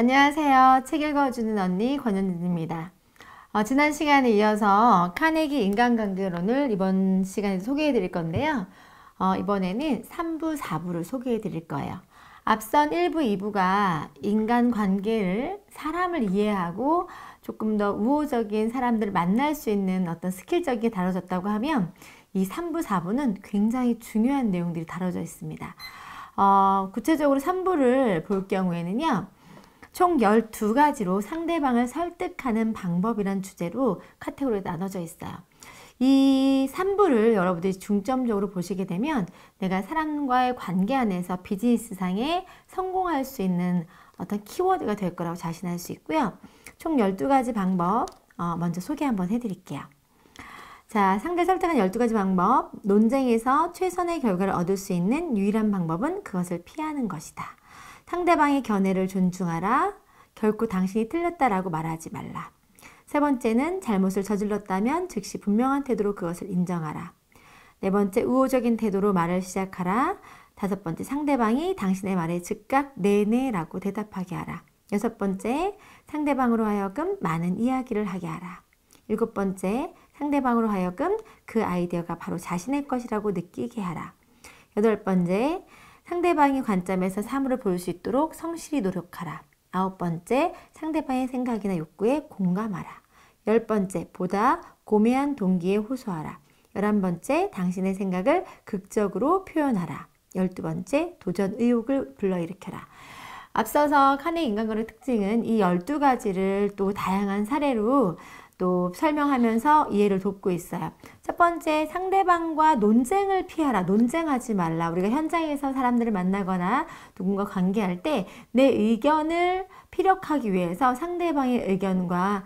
안녕하세요. 책 읽어주는 언니 권현진입니다. 지난 시간에 이어서 카네기 인간관계론을 이번 시간에 소개해 드릴 건데요. 이번에는 3부, 4부를 소개해 드릴 거예요. 앞선 1부, 2부가 인간관계를, 사람을 이해하고 조금 더 우호적인 사람들을 만날 수 있는 어떤 스킬적인 게 다뤄졌다고 하면 이 3부, 4부는 굉장히 중요한 내용들이 다뤄져 있습니다. 구체적으로 3부를 볼 경우에는요. 총 12가지로 상대방을 설득하는 방법이란 주제로 카테고리가 나눠져 있어요. 이 3부를 여러분들이 중점적으로 보시게 되면 내가 사람과의 관계 안에서 비즈니스상에 성공할 수 있는 어떤 키워드가 될 거라고 자신할 수 있고요. 총 12가지 방법 먼저 소개 한번 해드릴게요. 자, 상대 설득하는 12가지 방법. 논쟁에서 최선의 결과를 얻을 수 있는 유일한 방법은 그것을 피하는 것이다. 상대방의 견해를 존중하라. 결코 당신이 틀렸다라고 말하지 말라. 세 번째는 잘못을 저질렀다면 즉시 분명한 태도로 그것을 인정하라. 네 번째, 우호적인 태도로 말을 시작하라. 다섯 번째, 상대방이 당신의 말에 즉각 네네라고 대답하게 하라. 여섯 번째, 상대방으로 하여금 많은 이야기를 하게 하라. 일곱 번째, 상대방으로 하여금 그 아이디어가 바로 자신의 것이라고 느끼게 하라. 여덟 번째, 상대방의 관점에서 사물을 볼 수 있도록 성실히 노력하라. 아홉 번째, 상대방의 생각이나 욕구에 공감하라. 열 번째, 보다 고매한 동기에 호소하라. 11번째, 당신의 생각을 극적으로 표현하라. 12번째, 도전 의욕을 불러일으켜라. 앞서서 카네기 인간관계 특징은 이 12가지를 또 다양한 사례로 또 설명하면서 이해를 돕고 있어요. 첫 번째, 상대방과 논쟁을 피하라. 논쟁하지 말라. 우리가 현장에서 사람들을 만나거나 누군가 관계할 때 내 의견을 피력하기 위해서 상대방의 의견과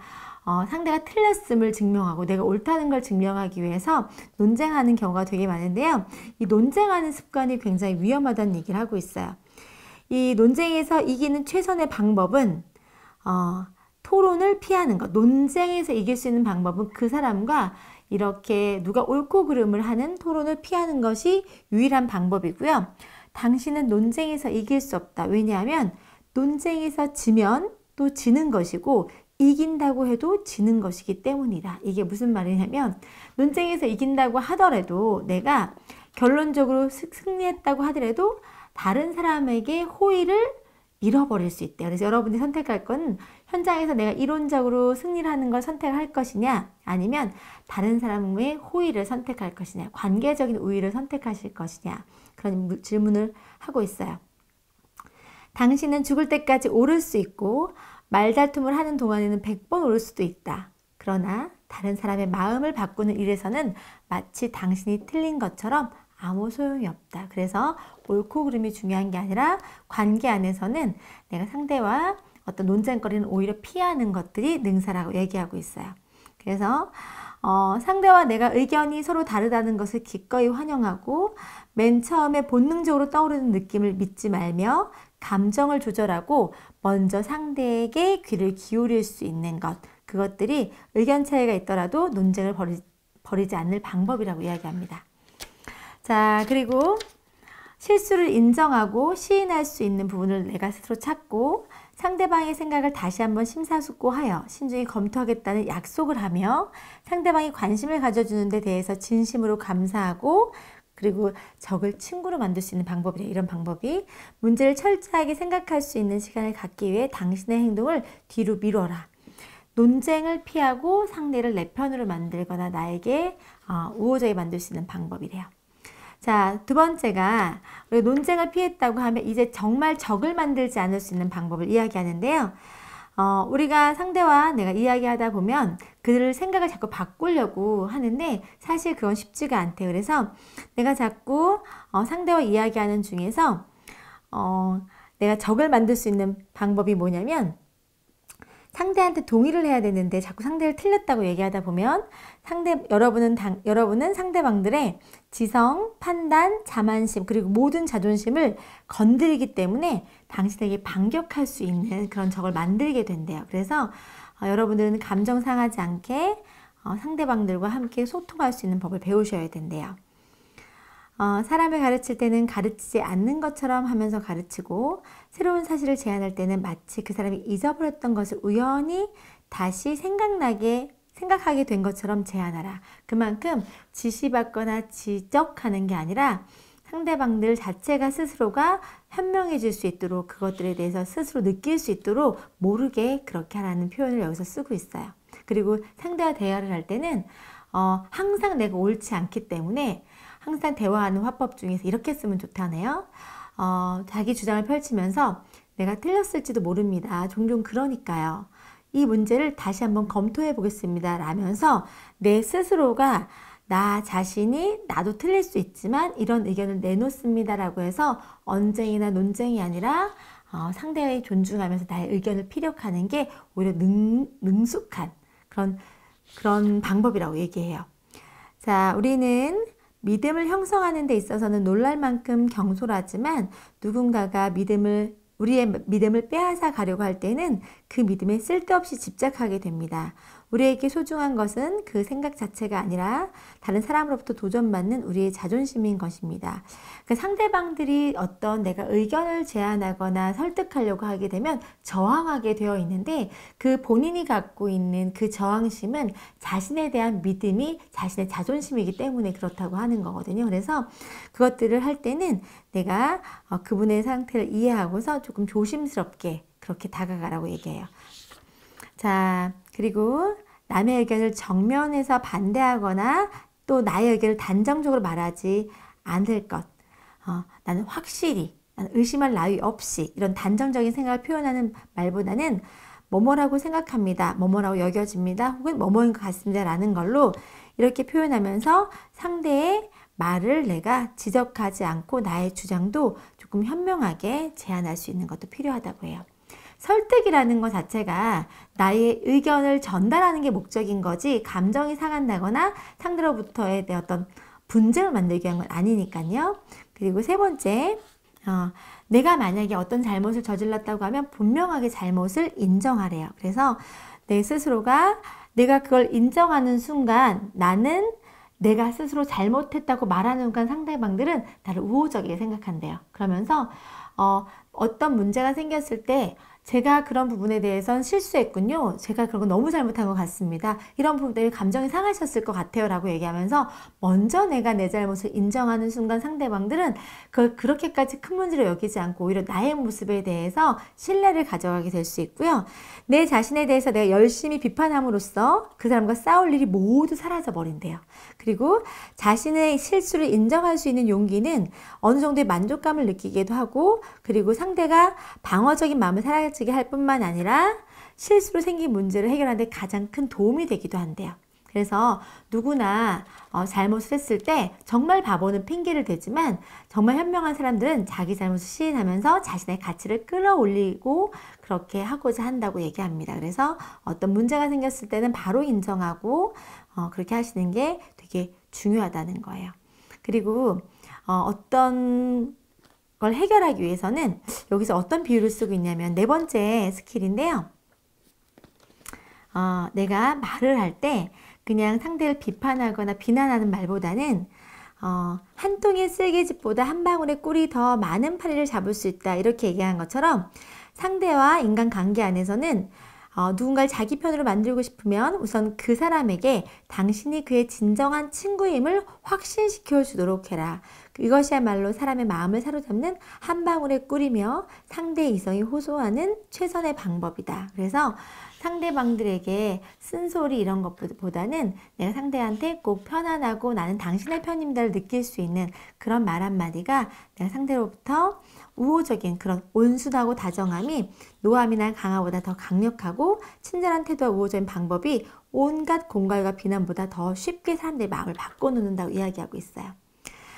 상대가 틀렸음을 증명하고 내가 옳다는 걸 증명하기 위해서 논쟁하는 경우가 되게 많은데요. 이 논쟁하는 습관이 굉장히 위험하다는 얘기를 하고 있어요. 이 논쟁에서 이기는 최선의 방법은 토론을 피하는 것. 논쟁에서 이길 수 있는 방법은 그 사람과 이렇게 누가 옳고 그름을 하는 토론을 피하는 것이 유일한 방법이고요. 당신은 논쟁에서 이길 수 없다. 왜냐하면 논쟁에서 지면 또 지는 것이고 이긴다고 해도 지는 것이기 때문이다. 이게 무슨 말이냐면 논쟁에서 이긴다고 하더라도 내가 결론적으로 승리했다고 하더라도 다른 사람에게 호의를 잃어버릴 수 있대요. 그래서 여러분이 선택할 건 현장에서 내가 이론적으로 승리를 하는 걸 선택할 것이냐 아니면 다른 사람의 호의를 선택할 것이냐 관계적인 우위를 선택하실 것이냐 그런 질문을 하고 있어요. 당신은 죽을 때까지 오를 수 있고 말다툼을 하는 동안에는 100번 오를 수도 있다. 그러나 다른 사람의 마음을 바꾸는 일에서는 마치 당신이 틀린 것처럼 아무 소용이 없다. 그래서 옳고 그름이 중요한 게 아니라 관계 안에서는 내가 상대와 어떤 논쟁거리는 오히려 피하는 것들이 능사라고 얘기하고 있어요. 그래서 상대와 내가 의견이 서로 다르다는 것을 기꺼이 환영하고 맨 처음에 본능적으로 떠오르는 느낌을 믿지 말며 감정을 조절하고 먼저 상대에게 귀를 기울일 수 있는 것 그것들이 의견 차이가 있더라도 논쟁을 벌이지 않을 방법이라고 이야기합니다. 자, 그리고 실수를 인정하고 시인할 수 있는 부분을 내가 스스로 찾고 상대방의 생각을 다시 한번 심사숙고하여 신중히 검토하겠다는 약속을 하며 상대방이 관심을 가져주는 데 대해서 진심으로 감사하고 그리고 적을 친구로 만들 수 있는 방법이래. 이런 방법이 문제를 철저하게 생각할 수 있는 시간을 갖기 위해 당신의 행동을 뒤로 미뤄라. 논쟁을 피하고 상대를 내 편으로 만들거나 나에게 우호적이게 만들 수 있는 방법이래요. 자, 두 번째가 우리 논쟁을 피했다고 하면 이제 정말 적을 만들지 않을 수 있는 방법을 이야기하는데요. 우리가 상대와 내가 이야기하다 보면 그들 생각을 자꾸 바꾸려고 하는데 사실 그건 쉽지가 않대요. 그래서 내가 자꾸 상대와 이야기하는 중에서 내가 적을 만들 수 있는 방법이 뭐냐면 상대한테 동의를 해야 되는데 자꾸 상대를 틀렸다고 얘기하다 보면 여러분은 상대방들의 지성, 판단, 자만심 그리고 모든 자존심을 건드리기 때문에 당신에게 반격할 수 있는 그런 적을 만들게 된대요. 그래서 여러분들은 감정 상하지 않게 상대방들과 함께 소통할 수 있는 법을 배우셔야 된대요. 사람을 가르칠 때는 가르치지 않는 것처럼 하면서 가르치고 새로운 사실을 제안할 때는 마치 그 사람이 잊어버렸던 것을 우연히 다시 생각하게 된 것처럼 제안하라. 그만큼 지시받거나 지적하는 게 아니라 상대방들 자체가 스스로가 현명해질 수 있도록 그것들에 대해서 스스로 느낄 수 있도록 모르게 그렇게 하라는 표현을 여기서 쓰고 있어요. 그리고 상대와 대화를 할 때는 항상 내가 옳지 않기 때문에 항상 대화하는 화법 중에서 이렇게 쓰면 좋다네요. 자기 주장을 펼치면서 내가 틀렸을지도 모릅니다. 종종 그러니까요. 이 문제를 다시 한번 검토해 보겠습니다. 라면서 내 스스로가 나 자신이 나도 틀릴 수 있지만 이런 의견을 내놓습니다. 라고 해서 언쟁이나 논쟁이 아니라 상대의 존중하면서 나의 의견을 피력하는 게 오히려 능숙한 그런 방법이라고 얘기해요. 자, 우리는 믿음을 형성하는 데 있어서는 놀랄 만큼 경솔하지만 누군가가 우리의 믿음을 빼앗아 가려고 할 때는 그 믿음에 쓸데없이 집착하게 됩니다. 우리에게 소중한 것은 그 생각 자체가 아니라 다른 사람으로부터 도전받는 우리의 자존심인 것입니다. 그 상대방들이 어떤 내가 의견을 제안하거나 설득하려고 하게 되면 저항하게 되어 있는데 그 본인이 갖고 있는 그 저항심은 자신에 대한 믿음이 자신의 자존심이기 때문에 그렇다고 하는 거거든요. 그래서 그것들을 할 때는 내가 그분의 상태를 이해하고서 조금 조심스럽게 그렇게 다가가라고 얘기해요. 자, 그리고 남의 의견을 정면에서 반대하거나 또 나의 의견을 단정적으로 말하지 않을 것. 나는 확실히, 나는 의심할 나위 없이 이런 단정적인 생각을 표현하는 말보다는 뭐뭐라고 생각합니다. 뭐뭐라고 여겨집니다. 혹은 뭐뭐인 것 같습니다. 라는 걸로 이렇게 표현하면서 상대의 말을 내가 지적하지 않고 나의 주장도 조금 현명하게 제안할 수 있는 것도 필요하다고 해요. 설득이라는 것 자체가 나의 의견을 전달하는 게 목적인 거지 감정이 상한다거나 상대로부터의 어떤 분쟁을 만들기 위한 건 아니니까요. 그리고 세 번째, 내가 만약에 어떤 잘못을 저질렀다고 하면 분명하게 잘못을 인정하래요. 그래서 내 스스로가 내가 그걸 인정하는 순간 나는 내가 스스로 잘못했다고 말하는 순간 상대방들은 나를 우호적이게 생각한대요. 그러면서 어떤 문제가 생겼을 때 제가 그런 부분에 대해서는 실수했군요. 제가 그런 거 너무 잘못한 것 같습니다. 이런 부분 때문에 감정이 상하셨을 것 같아요. 라고 얘기하면서 먼저 내가 내 잘못을 인정하는 순간 상대방들은 그걸 그렇게까지 큰 문제로 여기지 않고 오히려 나의 모습에 대해서 신뢰를 가져가게 될 수 있고요. 내 자신에 대해서 내가 열심히 비판함으로써 그 사람과 싸울 일이 모두 사라져 버린대요. 그리고 자신의 실수를 인정할 수 있는 용기는 어느 정도의 만족감을 느끼기도 하고 그리고 상대가 방어적인 마음을 사라지게 할 뿐만 아니라 실수로 생긴 문제를 해결하는 데 가장 큰 도움이 되기도 한대요. 그래서 누구나 잘못을 했을 때 정말 바보는 핑계를 대지만 정말 현명한 사람들은 자기 잘못을 시인하면서 자신의 가치를 끌어올리고 그렇게 하고자 한다고 얘기합니다. 그래서 어떤 문제가 생겼을 때는 바로 인정하고 그렇게 하시는 게 되게 중요하다는 거예요. 그리고 어떤 걸 해결하기 위해서는 여기서 어떤 비유를 쓰고 있냐면 네 번째 스킬인데요. 내가 말을 할 때 그냥 상대를 비판하거나 비난하는 말보다는 한 통의 쓸개짓보다 한 방울의 꿀이 더 많은 파리를 잡을 수 있다. 이렇게 얘기한 것처럼 상대와 인간관계 안에서는 누군가를 자기 편으로 만들고 싶으면 우선 그 사람에게 당신이 그의 진정한 친구임을 확신시켜 주도록 해라. 이것이야말로 사람의 마음을 사로잡는 한 방울의 꿀이며 상대의 이성이 호소하는 최선의 방법이다. 그래서 상대방들에게 쓴소리 이런 것보다는 내가 상대한테 꼭 편안하고 나는 당신의 편입니다를 느낄 수 있는 그런 말 한마디가 내가 상대로부터 우호적인 그런 온순하고 다정함이 노함이나 강화보다 더 강력하고 친절한 태도와 우호적인 방법이 온갖 공갈과 비난보다 더 쉽게 사람들의 마음을 바꿔놓는다고 이야기하고 있어요.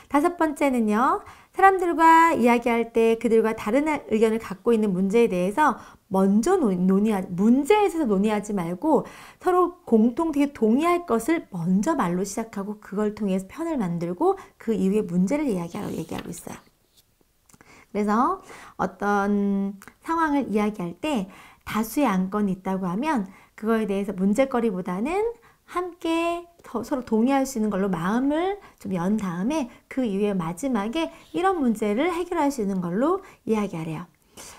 다섯 번째는요. 사람들과 이야기할 때 그들과 다른 의견을 갖고 있는 문제에 대해서 먼저 문제에 있어서 논의하지 말고 서로 공통되게 동의할 것을 먼저 말로 시작하고 그걸 통해서 편을 만들고 그 이후에 문제를 이야기하라고 얘기하고 있어요. 그래서 어떤 상황을 이야기할 때 다수의 안건이 있다고 하면 그거에 대해서 문제거리보다는 함께 서로 동의할 수 있는 걸로 마음을 좀 연 다음에 그 이후에 마지막에 이런 문제를 해결할 수 있는 걸로 이야기하래요.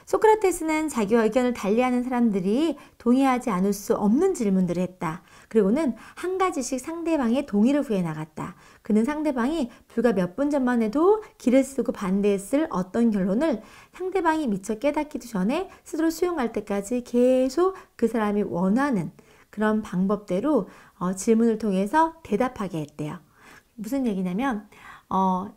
소크라테스는 자기와 의견을 달리하는 사람들이 동의하지 않을 수 없는 질문들을 했다. 그리고는 한 가지씩 상대방의 동의를 구해 나갔다. 그는 상대방이 불과 몇 분 전만 해도 기를 쓰고 반대했을 어떤 결론을 상대방이 미처 깨닫기도 전에 스스로 수용할 때까지 계속 그 사람이 원하는 그런 방법대로 질문을 통해서 대답하게 했대요. 무슨 얘기냐면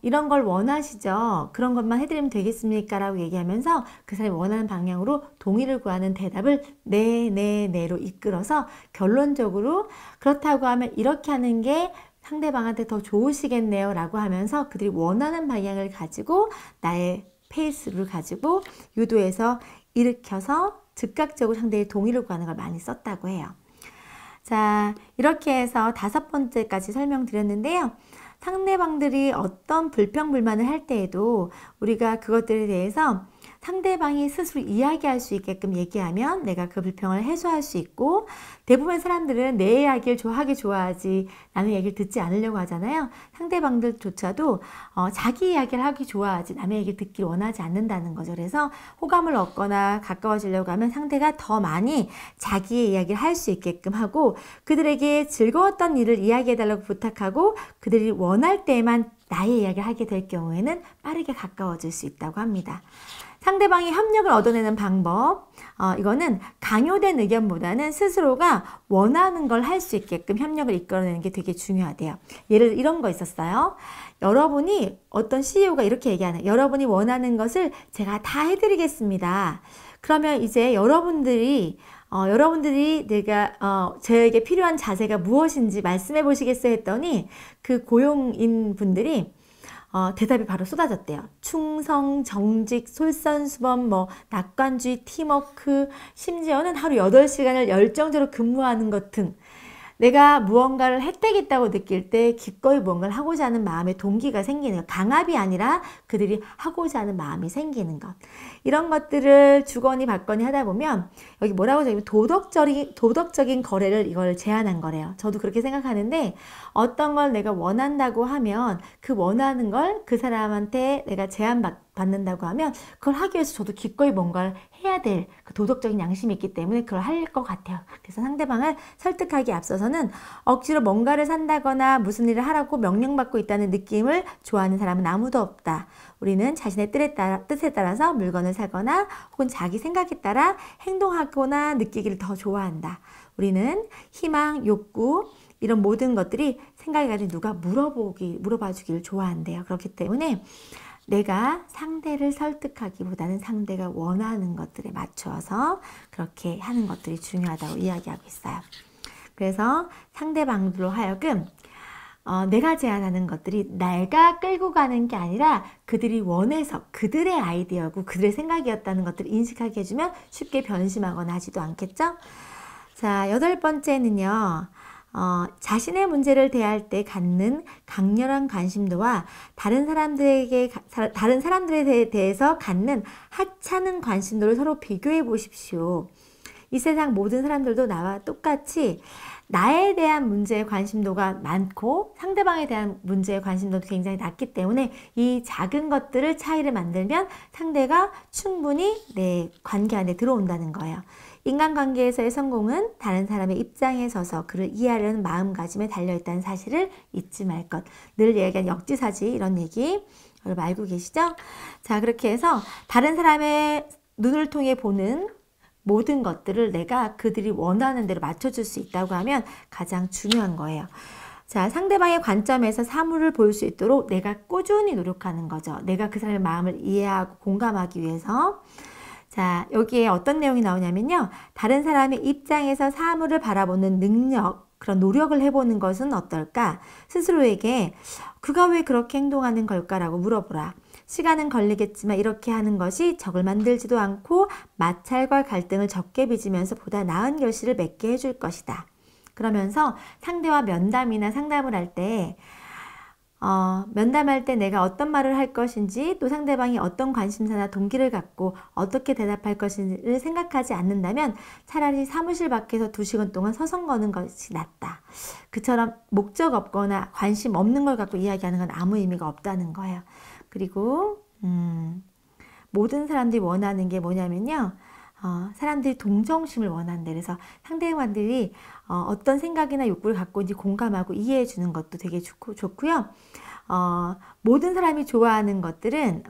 이런 걸 원하시죠? 그런 것만 해드리면 되겠습니까? 라고 얘기하면서 그 사람이 원하는 방향으로 동의를 구하는 대답을 네로 이끌어서 결론적으로 그렇다고 하면 이렇게 하는 게 상대방한테 더 좋으시겠네요 라고 하면서 그들이 원하는 방향을 가지고 나의 페이스를 가지고 유도해서 일으켜서 즉각적으로 상대의 동의를 구하는 걸 많이 썼다고 해요. 자, 이렇게 해서 5번째까지 설명드렸는데요. 상대방들이 어떤 불평불만을 할 때에도 우리가 그것들에 대해서 상대방이 스스로 이야기할 수 있게끔 얘기하면 내가 그 불평을 해소할 수 있고, 대부분 사람들은 내 이야기를 좋아하지 남의 얘기를 듣지 않으려고 하잖아요. 상대방들조차도 자기 이야기를 하기 좋아하지 남의 얘기를 듣기를 원하지 않는다는 거죠. 그래서 호감을 얻거나 가까워지려고 하면 상대가 더 많이 자기의 이야기를 할 수 있게끔 하고, 그들에게 즐거웠던 일을 이야기해달라고 부탁하고 그들이 원할 때만 나의 이야기를 하게 될 경우에는 빠르게 가까워질 수 있다고 합니다. 상대방이 협력을 얻어내는 방법, 이거는 강요된 의견보다는 스스로가 원하는 걸 할 수 있게끔 협력을 이끌어내는 게 되게 중요하대요. 예를 들어 이런 거 있었어요. 여러분이 어떤 CEO가 이렇게 얘기하는, 여러분이 원하는 것을 제가 다 해드리겠습니다. 그러면 이제 여러분들이 저에게 필요한 자세가 무엇인지 말씀해 보시겠어요? 했더니 그 고용인 분들이 대답이 바로 쏟아졌대요. 충성, 정직, 솔선수범, 낙관주의, 팀워크, 심지어는 하루 8시간을 열정적으로 근무하는 것 등 내가 무언가를 혜택있다고 느낄 때 기꺼이 무언가를 하고자 하는 마음의 동기가 생기는 것. 강압이 아니라 그들이 하고자 하는 마음이 생기는 것. 이런 것들을 주거니 받거니 하다 보면 여기 뭐라고 적으면 도덕적인 거래를 이걸 제한한 거래요. 저도 그렇게 생각하는데 어떤 걸 내가 원한다고 하면 그 원하는 걸 그 사람한테 내가 제한받는다고 하면 그걸 하기 위해서 저도 기꺼이 뭔가를 해야 될 그 도덕적인 양심이 있기 때문에 그걸 할 것 같아요. 그래서 상대방을 설득하기 앞서서는 억지로 뭔가를 산다거나 무슨 일을 하라고 명령받고 있다는 느낌을 좋아하는 사람은 아무도 없다. 우리는 자신의 뜻에 따라서 물건을 사거나 혹은 자기 생각에 따라 행동하거나 느끼기를 더 좋아한다. 우리는 희망, 욕구, 이런 모든 것들이 생각이 가진 누가 물어봐 주기를 좋아한대요. 그렇기 때문에 내가 상대를 설득하기보다는 상대가 원하는 것들에 맞춰서 그렇게 하는 것들이 중요하다고 이야기하고 있어요. 그래서 상대방들로 하여금 내가 제안하는 것들이 내가 끌고 가는 게 아니라 그들이 원해서 그들의 아이디어고 그들의 생각이었다는 것들을 인식하게 해주면 쉽게 변심하거나 하지도 않겠죠? 자, 8번째는요. 자신의 문제를 대할 때 갖는 강렬한 관심도와 다른 사람들에 대해서 갖는 하찮은 관심도를 서로 비교해 보십시오. 이 세상 모든 사람들도 나와 똑같이 나에 대한 문제의 관심도가 많고 상대방에 대한 문제의 관심도도 굉장히 낮기 때문에 이 작은 것들을 차이를 만들면 상대가 충분히 내 관계 안에 들어온다는 거예요. 인간관계에서의 성공은 다른 사람의 입장에 서서 그를 이해하려는 마음가짐에 달려있다는 사실을 잊지 말 것. 늘 얘기한 역지사지 이런 얘기 여러분 알고 계시죠? 자, 그렇게 해서 다른 사람의 눈을 통해 보는 모든 것들을 내가 그들이 원하는 대로 맞춰줄 수 있다고 하면 가장 중요한 거예요. 자, 상대방의 관점에서 사물을 볼 수 있도록 내가 꾸준히 노력하는 거죠. 내가 그 사람의 마음을 이해하고 공감하기 위해서. 자, 여기에 어떤 내용이 나오냐면요. 다른 사람의 입장에서 사물을 바라보는 능력, 그런 노력을 해보는 것은 어떨까? 스스로에게 그가 왜 그렇게 행동하는 걸까라고 물어보라. 시간은 걸리겠지만 이렇게 하는 것이 적을 만들지도 않고 마찰과 갈등을 적게 빚으면서 보다 나은 결실을 맺게 해줄 것이다. 그러면서 상대와 면담이나 상담을 할 때 면담할 때 내가 어떤 말을 할 것인지 또 상대방이 어떤 관심사나 동기를 갖고 어떻게 대답할 것인지를 생각하지 않는다면 차라리 사무실 밖에서 2시간 동안 서성거는 것이 낫다. 그처럼 목적 없거나 관심 없는 걸 갖고 이야기하는 건 아무 의미가 없다는 거예요. 그리고 모든 사람들이 원하는 게 뭐냐면요. 사람들이 동정심을 원한대. 그래서 상대방들이 어떤 생각이나 욕구를 갖고 있는지 공감하고 이해해 주는 것도 되게 좋고요. 모든 사람이 좋아하는 것들은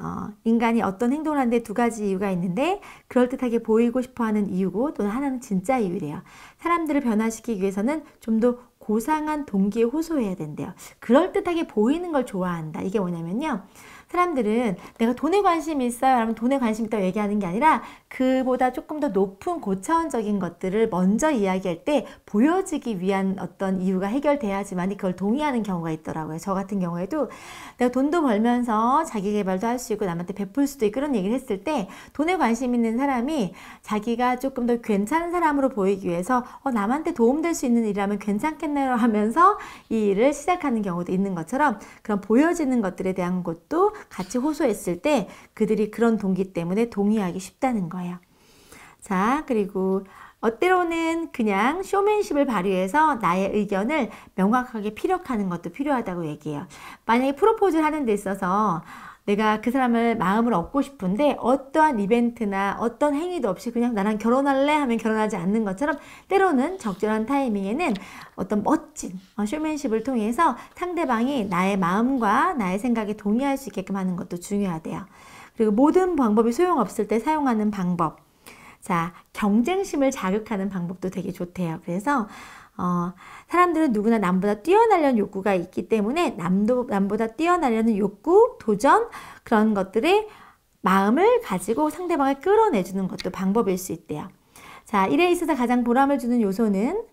인간이 어떤 행동을 하는데 2가지 이유가 있는데 그럴듯하게 보이고 싶어하는 이유고 또 하나는 진짜 이유래요. 사람들을 변화시키기 위해서는 좀 더 고상한 동기에 호소해야 된대요. 그럴듯하게 보이는 걸 좋아한다. 이게 뭐냐면요. 사람들은 내가 돈에 관심이 있어요. 그러면 돈에 관심 있다고 얘기하는 게 아니라 그보다 조금 더 높은 고차원적인 것들을 먼저 이야기할 때 보여지기 위한 어떤 이유가 해결돼야지만 그걸 동의하는 경우가 있더라고요. 저 같은 경우에도 내가 돈도 벌면서 자기 개발도 할 수 있고 남한테 베풀 수도 있고 그런 얘기를 했을 때 돈에 관심 있는 사람이 자기가 조금 더 괜찮은 사람으로 보이기 위해서 남한테 도움될 수 있는 일이라면 괜찮겠네요 하면서 이 일을 시작하는 경우도 있는 것처럼 그런 보여지는 것들에 대한 것도 같이 호소했을 때 그들이 그런 동기 때문에 동의하기 쉽다는 거예요. 자, 그리고 때로는 그냥 쇼맨십을 발휘해서 나의 의견을 명확하게 피력하는 것도 필요하다고 얘기해요. 만약에 프로포즈를 하는 데 있어서 내가 그 사람을 마음을 얻고 싶은데 어떠한 이벤트나 어떤 행위도 없이 그냥 나랑 결혼할래 하면 결혼하지 않는 것처럼 때로는 적절한 타이밍에는 어떤 멋진 쇼맨십을 통해서 상대방이 나의 마음과 나의 생각에 동의할 수 있게끔 하는 것도 중요하대요. 그리고 모든 방법이 소용없을 때 사용하는 방법. 자, 경쟁심을 자극하는 방법도 되게 좋대요. 그래서 사람들은 누구나 남보다 뛰어나려는 욕구가 있기 때문에 남보다 뛰어나려는 욕구, 도전 그런 것들의 마음을 가지고 상대방을 끌어내주는 것도 방법일 수 있대요. 자, 일에 있어서 가장 보람을 주는 요소는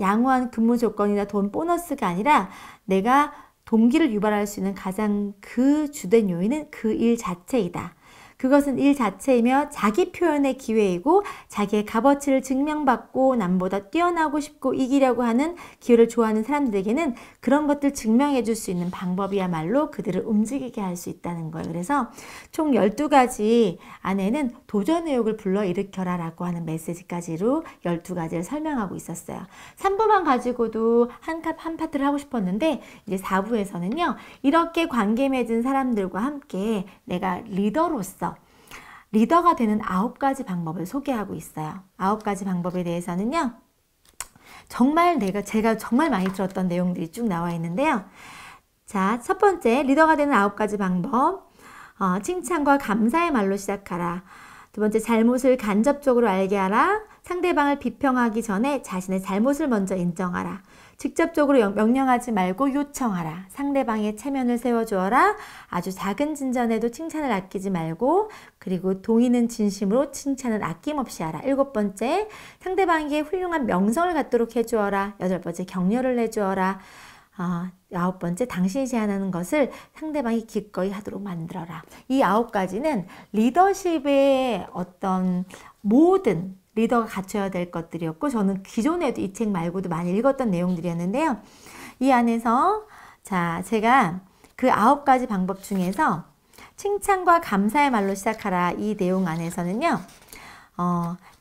양호한 근무 조건이나 돈 보너스가 아니라 내가 동기를 유발할 수 있는 가장 그 주된 요인은 그 일 자체이다. 그것은 일 자체이며 자기 표현의 기회이고 자기의 값어치를 증명받고 남보다 뛰어나고 싶고 이기려고 하는 기회를 좋아하는 사람들에게는 그런 것들 증명해 줄 수 있는 방법이야말로 그들을 움직이게 할 수 있다는 거예요. 그래서 총 12가지 안에는 도전 의욕을 불러일으켜라 라고 하는 메시지까지로 12가지를 설명하고 있었어요. 3부만 가지고도 한 파트를 하고 싶었는데 이제 4부에서는요. 이렇게 관계 맺은 사람들과 함께 내가 리더가 되는 9가지 방법을 소개하고 있어요. 9가지 방법에 대해서는요. 제가 정말 많이 들었던 내용들이 쭉 나와 있는데요. 자, 첫 번째 리더가 되는 9가지 방법. 칭찬과 감사의 말로 시작하라. 두 번째, 잘못을 간접적으로 알게 하라. 상대방을 비평하기 전에 자신의 잘못을 먼저 인정하라. 직접적으로 명령하지 말고 요청하라. 상대방의 체면을 세워주어라. 아주 작은 진전에도 칭찬을 아끼지 말고 그리고 동의는 진심으로 칭찬은 아낌없이 하라. 7번째, 상대방에게 훌륭한 명성을 갖도록 해주어라. 8번째, 격려를 해주어라. 9번째, 당신이 제안하는 것을 상대방이 기꺼이 하도록 만들어라. 이 9가지는 리더십의 어떤 모든 리더가 갖춰야 될 것들이었고 저는 기존에도 이 책 말고도 많이 읽었던 내용들이었는데요. 이 안에서 자, 제가 그 9가지 방법 중에서 칭찬과 감사의 말로 시작하라 이 내용 안에서는요.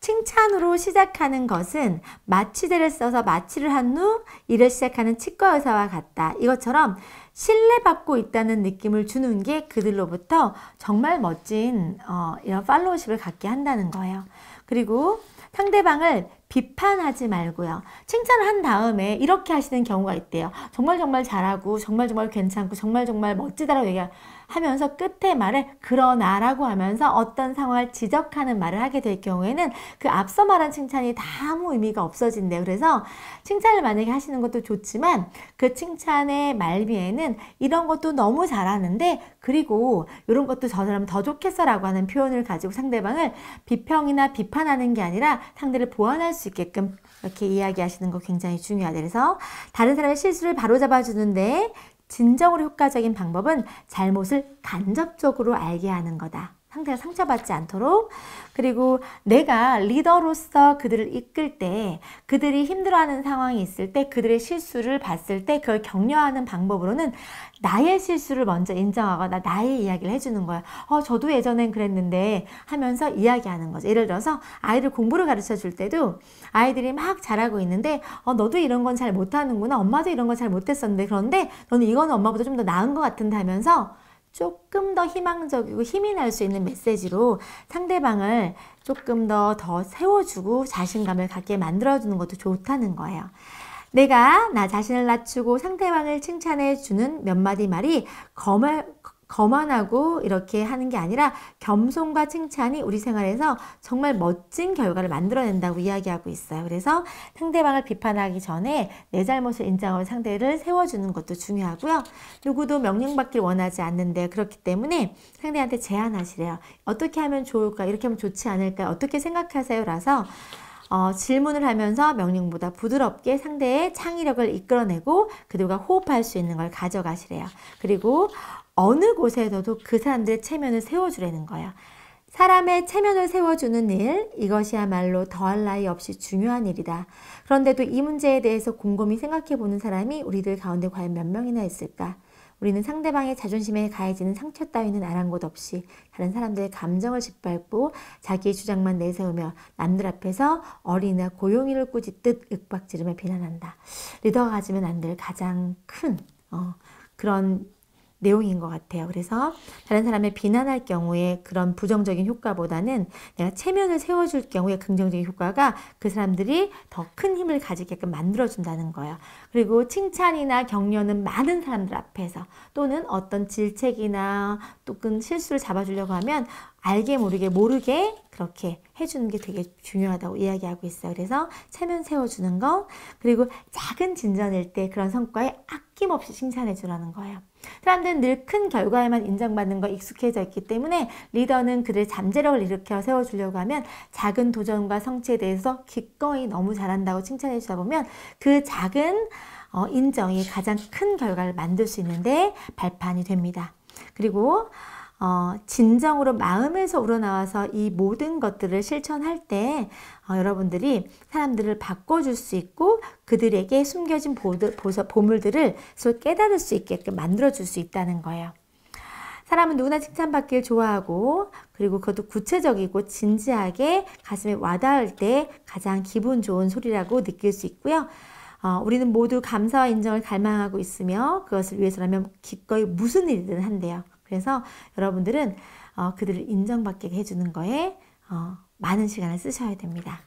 칭찬으로 시작하는 것은 마취제를 써서 마취를 한 후 일을 시작하는 치과 의사와 같다. 이것처럼 신뢰받고 있다는 느낌을 주는 게 그들로부터 정말 멋진 이런 팔로우십을 갖게 한다는 거예요. 그리고 상대방을 비판하지 말고요. 칭찬을 한 다음에 이렇게 하시는 경우가 있대요. 정말 잘하고 정말 괜찮고 정말 멋지다라고 얘기하면서 끝에 말을 그러나라고 하면서 어떤 상황을 지적하는 말을 하게 될 경우에는 그 앞서 말한 칭찬이 다 아무 의미가 없어진대요. 그래서 칭찬을 만약에 하시는 것도 좋지만 그 칭찬의 말미에는 이런 것도 너무 잘하는데 그리고 이런 것도 저 사람은 더 좋겠어 라고 하는 표현을 가지고 상대방을 비평이나 비판하는 게 아니라 상대를 보완할 수 있게끔 이렇게 이야기하시는 거 굉장히 중요하다. 그래서 다른 사람의 실수를 바로잡아 주는데 진정으로 효과적인 방법은 잘못을 간접적으로 알게 하는 거다. 상대가 상처받지 않도록. 그리고 내가 리더로서 그들을 이끌 때, 그들이 힘들어하는 상황이 있을 때, 그들의 실수를 봤을 때 그걸 격려하는 방법으로는 나의 실수를 먼저 인정하거나 나의 이야기를 해주는 거야. 저도 예전엔 그랬는데 하면서 이야기하는 거죠. 예를 들어서 아이들 공부를 가르쳐 줄 때도 아이들이 막 잘하고 있는데 너도 이런 건 잘 못하는구나. 엄마도 이런 건 잘 못했었는데 그런데 너는 이거는 엄마보다 좀 더 나은 것 같은데 하면서 조금 더 희망적이고 힘이 날 수 있는 메시지로 상대방을 조금 더 세워주고 자신감을 갖게 만들어주는 것도 좋다는 거예요. 내가 나 자신을 낮추고 상대방을 칭찬해주는 몇 마디 말이 거만하고 이렇게 하는 게 아니라 겸손과 칭찬이 우리 생활에서 정말 멋진 결과를 만들어낸다고 이야기하고 있어요. 그래서 상대방을 비판하기 전에 내 잘못을 인정하고 상대를 세워주는 것도 중요하고요. 누구도 명령받길 원하지 않는데 그렇기 때문에 상대한테 제안하시래요. 어떻게 하면 좋을까? 이렇게 하면 좋지 않을까? 어떻게 생각하세요? 라서 질문을 하면서 명령보다 부드럽게 상대의 창의력을 이끌어내고 그들과 호흡할 수 있는 걸 가져가시래요. 그리고 어느 곳에서도 그 사람들의 체면을 세워주라는 거예요. 사람의 체면을 세워주는 일, 이것이야말로 더할 나위 없이 중요한 일이다. 그런데도 이 문제에 대해서 곰곰이 생각해 보는 사람이 우리들 가운데 과연 몇 명이나 있을까? 우리는 상대방의 자존심에 가해지는 상처 따위는 아랑곳 없이 다른 사람들의 감정을 짓밟고 자기의 주장만 내세우며 남들 앞에서 어린이나 고용이를 꾸짖듯 윽박지르며 비난한다. 리더가 가지면 안 될 가장 큰 그런 내용인 것 같아요. 그래서 다른 사람을 비난할 경우에 그런 부정적인 효과보다는 내가 체면을 세워줄 경우에 긍정적인 효과가 그 사람들이 더 큰 힘을 가지게끔 만들어준다는 거예요. 그리고 칭찬이나 격려는 많은 사람들 앞에서 또는 어떤 질책이나 또는 실수를 잡아주려고 하면 알게 모르게 그렇게 해주는 게 되게 중요하다고 이야기하고 있어요. 그래서 체면 세워주는 거, 그리고 작은 진전일 때 그런 성과에 아낌없이 칭찬해 주라는 거예요. 사람들은 늘 큰 결과에만 인정받는 거 익숙해져 있기 때문에 리더는 그들의 잠재력을 일으켜 세워주려고 하면 작은 도전과 성취에 대해서 기꺼이 너무 잘한다고 칭찬해 주다 보면 그 작은 인정이 가장 큰 결과를 만들 수 있는데 발판이 됩니다. 그리고 진정으로 마음에서 우러나와서 이 모든 것들을 실천할 때 여러분들이 사람들을 바꿔줄 수 있고 그들에게 숨겨진 보물들을 서로 깨달을 수 있게끔 만들어줄 수 있다는 거예요. 사람은 누구나 칭찬받기를 좋아하고 그리고 그것도 구체적이고 진지하게 가슴에 와닿을 때 가장 기분 좋은 소리라고 느낄 수 있고요. 우리는 모두 감사와 인정을 갈망하고 있으며 그것을 위해서라면 기꺼이 무슨 일이든 한대요. 그래서 여러분들은 그들을 인정받게 해주는 거에 많은 시간을 쓰셔야 됩니다.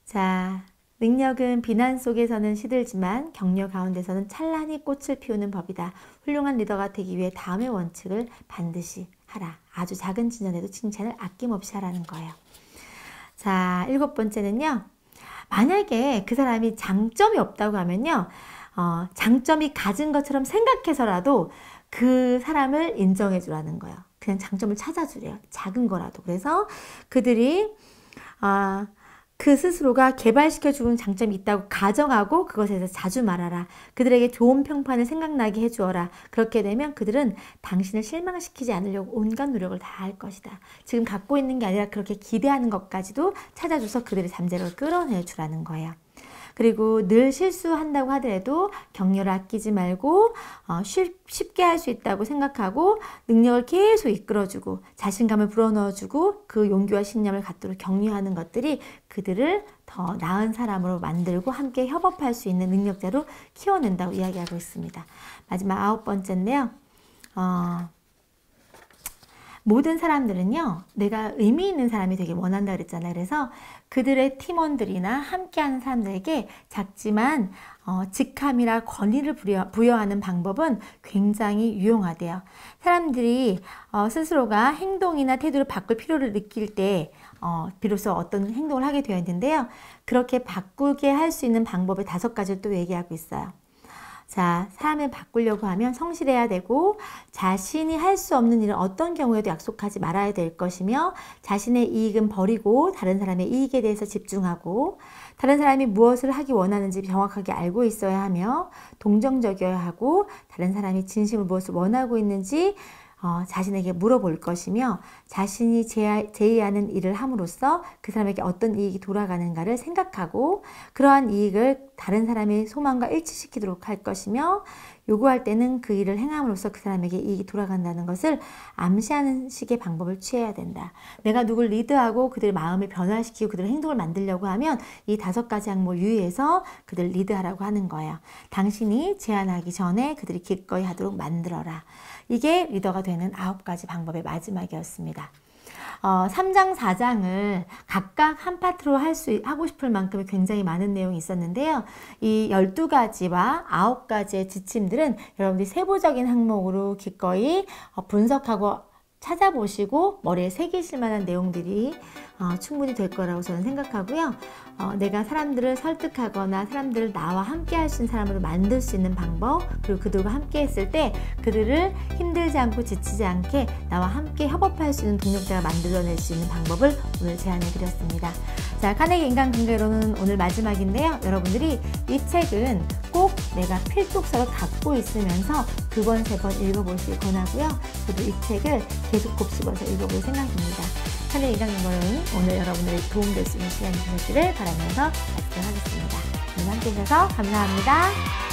자, 능력은 비난 속에서는 시들지만 격려 가운데서는 찬란히 꽃을 피우는 법이다. 훌륭한 리더가 되기 위해 다음의 원칙을 반드시 하라. 아주 작은 진전에도 칭찬을 아낌없이 하라는 거예요. 자, 7번째는요. 만약에 그 사람이 장점이 없다고 하면요. 장점이 가진 것처럼 생각해서라도 그 사람을 인정해 주라는 거예요. 그냥 장점을 찾아주래요. 작은 거라도. 그래서 그들이 그 스스로가 개발시켜 주는 장점이 있다고 가정하고 그것에 대해서 자주 말하라. 그들에게 좋은 평판을 생각나게 해주어라. 그렇게 되면 그들은 당신을 실망시키지 않으려고 온갖 노력을 다 할 것이다. 지금 갖고 있는 게 아니라 그렇게 기대하는 것까지도 찾아줘서 그들의 잠재력을 끌어내 주라는 거예요. 그리고 늘 실수한다고 하더라도 격려를 아끼지 말고 쉽게 할 수 있다고 생각하고 능력을 계속 이끌어주고 자신감을 불어넣어주고 그 용기와 신념을 갖도록 격려하는 것들이 그들을 더 나은 사람으로 만들고 함께 협업할 수 있는 능력자로 키워낸다고 이야기하고 있습니다. 마지막 9번째인데요. 모든 사람들은요, 내가 의미 있는 사람이 되게 원한다 그랬잖아요. 그래서 그들의 팀원들이나 함께하는 사람들에게 작지만 직함이라 권위를 부여하는 방법은 굉장히 유용하대요. 사람들이 스스로가 행동이나 태도를 바꿀 필요를 느낄 때 비로소 어떤 행동을 하게 되어 있는데요. 그렇게 바꾸게 할 수 있는 방법의 5가지를 또 얘기하고 있어요. 자, 사람을 바꾸려고 하면 성실해야 되고 자신이 할 수 없는 일은 어떤 경우에도 약속하지 말아야 될 것이며 자신의 이익은 버리고 다른 사람의 이익에 대해서 집중하고 다른 사람이 무엇을 하기 원하는지 정확하게 알고 있어야 하며 동정적이어야 하고 다른 사람이 진심으로 무엇을 원하고 있는지 자신에게 물어볼 것이며 자신이 제의하는 일을 함으로써 그 사람에게 어떤 이익이 돌아가는가를 생각하고 그러한 이익을 다른 사람의 소망과 일치시키도록 할 것이며 요구할 때는 그 일을 행함으로써 그 사람에게 이익이 돌아간다는 것을 암시하는 식의 방법을 취해야 된다. 내가 누굴 리드하고 그들의 마음을 변화시키고 그들의 행동을 만들려고 하면 이 5가지 항목을 유의해서 그들을 리드하라고 하는 거예요. 당신이 제안하기 전에 그들이 기꺼이 하도록 만들어라. 이게 리더가 되는 9가지 방법의 마지막이었습니다. 3장, 4장을 각각 한 파트로 하고 싶을 만큼 굉장히 많은 내용이 있었는데요. 이 12가지와 9가지의 지침들은 여러분들이 세부적인 항목으로 기꺼이 분석하고 찾아보시고 머리에 새기실 만한 내용들이 충분히 될 거라고 저는 생각하고요. 내가 사람들을 설득하거나 사람들을 나와 함께 할 수 있는 사람으로 만들 수 있는 방법, 그리고 그들과 함께 했을 때 그들을 힘들지 않고 지치지 않게 나와 함께 협업할 수 있는 동력자가 만들어낼 수 있는 방법을 오늘 제안해 드렸습니다. 자, 카네기 인간관계론은 오늘 마지막인데요. 여러분들이 이 책은 꼭 내가 필독서로 갖고 있으면서 2번, 3번 읽어보시길 권하고요. 저도 이 책을 계속 곱씹어서 읽어볼 생각입니다. 카네기 인간관계론은 오늘 여러분들에게 도움될 수 있는 시간이 되시기를 바라면서 마치도록 하겠습니다. 오늘 함께 해주셔서 감사합니다.